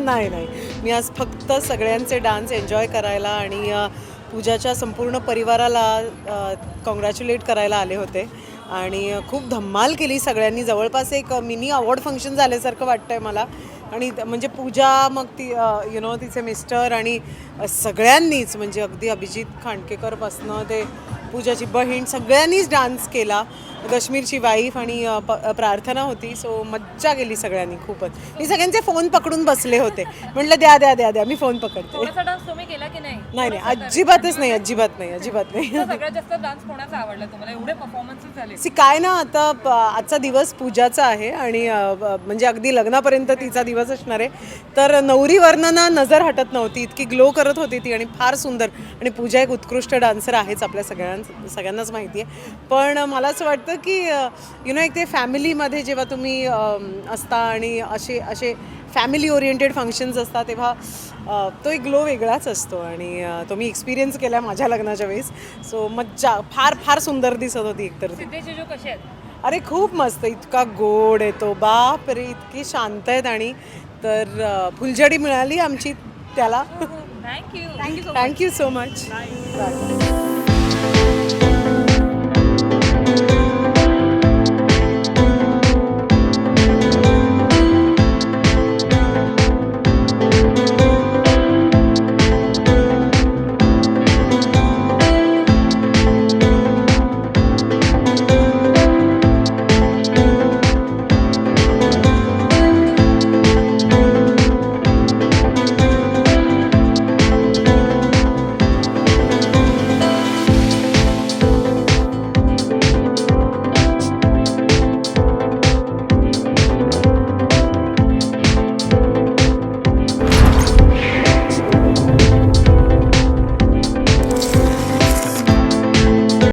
नाही नाही, मी आज फक्त सगळ्यांचे डान्स एन्जॉय करायला आणि पूजाच्या संपूर्ण परिवाराला कॉंग्रॅच्युलेट करायला आले होते आणि खूप धम्माल केली सगळ्यांनी. जवळपास एक मिनी अवॉर्ड फंक्शन झाल्यासारखं वाटतंय मला. आणि म्हणजे पूजा, मग ती तिचे मिस्टर आणि सगळ्यांनीच, म्हणजे अगदी अभिजित खांडकेकरपासनं ते पूजाची बहीण, सगळ्यांनीच डान्स केला. कश्मीरची वाईफ आणि प्रार्थना होती. सो मज्जा केली सगळ्यांनी खूपच. मी सगळ्यांचे फोन पकडून बसले होते, म्हटलं द्या द्या द्या द्या, मी फोन पकडते. थोडासा डान्स तुम्ही केला की नाही? नाही नाही, अजिबातच नाही, अजिबात नाही, अजिबात नाही. सगळ्यात जास्त डान्स कोणाचा आवडला तुम्हाला? एवढे परफॉर्मन्सेस झाले. काय ना, आता आजचा दिवस पूजाचा आहे आणि म्हणजे अगदी लग्नापर्यंत तिचा दिवस असणार आहे. तर नवरीवरनं ना नजर हटत नव्हती, इतकी ग्लो करत होती ती आणि फार सुंदर. आणि पूजा एक उत्कृष्ट डान्सर आहेच, आपल्या सगळ्यांनाच माहिती आहे. पण मला असं वाटतं की एक ते फॅमिलीमध्ये जेव्हा तुम्ही असता आणि असे असे फॅमिली ओरिएंटेड फंक्शन्स असतात, तेव्हा तो एक ग्लो वेगळाच असतो आणि तो मी एक्सपिरियन्स केला आहे माझ्या लग्नाच्या वेळेस. सो मज्जा, फार फार सुंदर दिसत होती एकतर ती. सिद्धेश जो कसे आहेत? अरे खूप मस्त, इतका गोड आहे तो, बाप रे, इतकी शांत आहेत. आणि तर फुलझडी मिळाली आमची त्याला. Thank you thank you so much. Bye.